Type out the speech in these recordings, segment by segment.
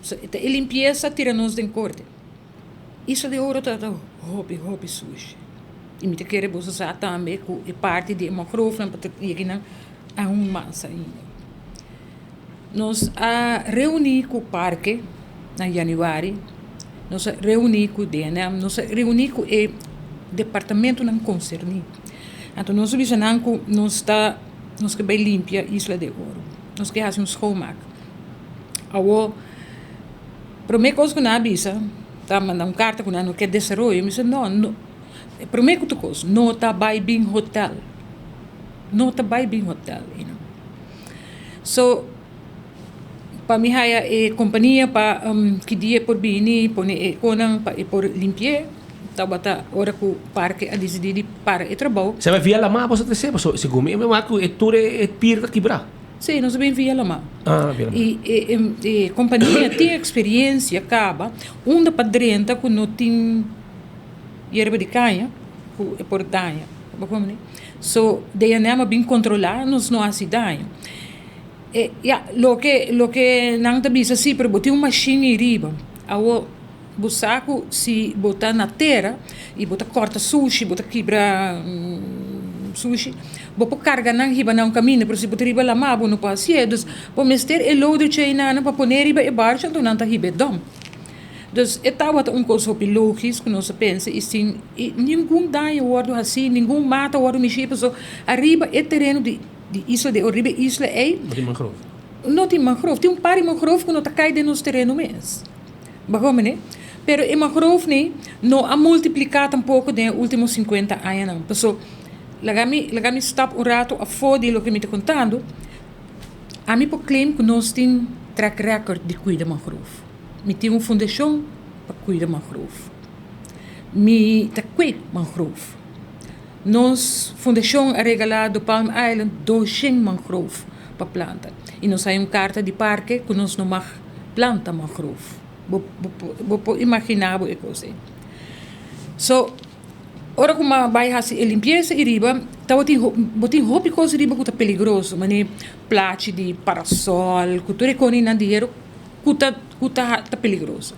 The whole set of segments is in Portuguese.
So, a limpeza tira-nos de corte. Isla de Ouro está hobby sushi. E me querer usar também com a parte de mangrove para ir a massa ainda. Nós reunimos com o parque em janeiro. Nós reunimos com o DNM. Nós reunimos com o departamento não concernido. Então nós visamos que nós que bem limpia Isla de Ouro. Nós que fazemos schoonmaak. Agora, para mim coisa que não avisa, tá mandando carta que não quer desenvolver, me disse não. Para mim que coisa, não está by being hotel. Não está by being hotel, you know. So para mim a companhia para que dia por bini, por conang por limpar. Tabata ora que o parque a decidir para o trabalho. Você vai via lá mais você recebe, se come, mas o tour é pirta quebrar. Sim, nós vem via lá. Via lá. E a companhia tem experiência, acaba, onde para dentro que não tem erva de canha, que é por danha. So, daí não é bem controlar, nós não há danha. Lo que não está bisa sim, pero botar uma machine em riba, busaco se botar na terra e botar corta sushi, botar quebra sushi, botar carga na riba não caminha, por se botar riba lá mas não pode ser, dus vou meter o loader china para pôr riba e barca, então não está riba dom. Dus é tal coisa lógico que nós pensa e sim, nenhum dano ordo assim, nenhum mata ordo mexer, so arriba é terreno de isla de Oribe isla é não tem mangrove, tem par de mangrove que não está caindo no terreno mesmo. Bagome, né? Pero a mangrove não a multiplicado um pouco nos últimos 50 anos não. Pessoal, lagami stop um rato a fodi lo que me está contando. A mim por claim que nós tem track record de cuidar mangrove. Me tem uma fundação para cuidar mangrove. Me tá cuidar mangrove. Nos fundação a regalar do Palm Island 200 mangrove para planta. E nós temos uma carta de parque que nós não mag planta mangrove. Vou imaginar a coisa. So, ora como vai fazer a limpeza e riba, tem roupa coisa riba que é perigoso, mas plate de parasol, que tu reconhece na dinheiro, que tá perigoso.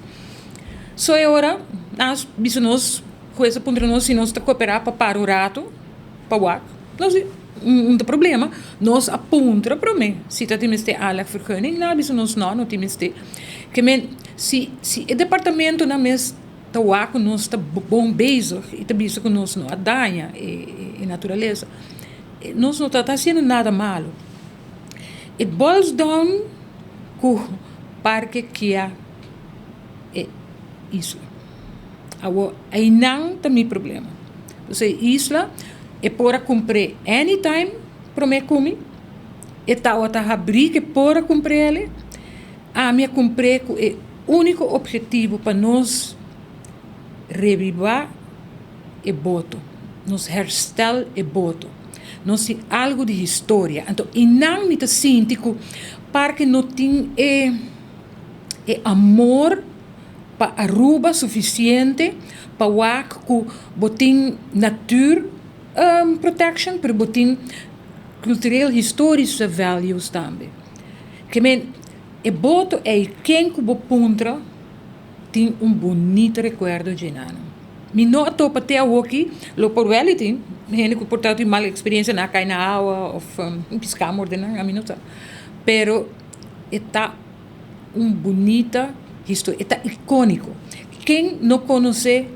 So, ora, nós bisnos coisa para nós se nós está cooperar para parar o rato, para o ar, nós não tem problema, nós aponta para mim, se tá temos ter algo vergunning, não bisnos não temos ter, que men se o departamento na mes tá o ar nós está bom bezig, e tá visto que nós não adanha e natureza, nós não tá fazendo nada malo. It boils down com parque que é isla. Aí não tem problema. Então, isla é para comprar anytime para me comer. E tal abrir que para comprar ele. A minha comprei com o único objetivo para nós revivar o boto, nos herstel o boto. Nós tem algo de história. Então, e não me sinto que porque não tem amor para Aruba suficiente para o que botin nature protection, para botin cultural historische values também. Que men e boto é quem que pontra tem bonito recuerdo de nano. Mi não estou para ter aqui, lo por reality, gente que portanto tem mal experiência na cai na água ou piscar morder a minuto. Pero está bonita história, está icônico. Quem não conhece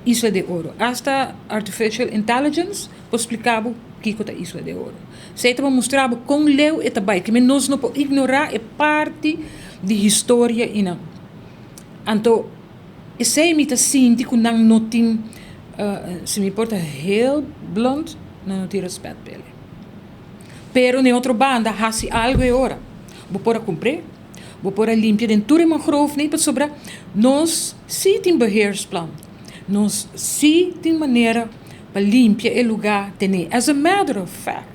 Isla de Ouro? Hasta Artificial Intelligence explicava o que é Isla de Ouro. Se ele mostrava com leu e tabai, que nós não podemos ignorar é parte da história e não. Então, se me está sentindo que não tem, se me importa heel blond, não tem respeito pelo. Pero na outra banda, há-se algo agora. Vou pôr a comprar, vou pôr a limpar dentro de mangrove, nem para sobrar. Nós sim temos beheersplan. Nós sim temos maneira para limpar o lugar. As a matter of fact,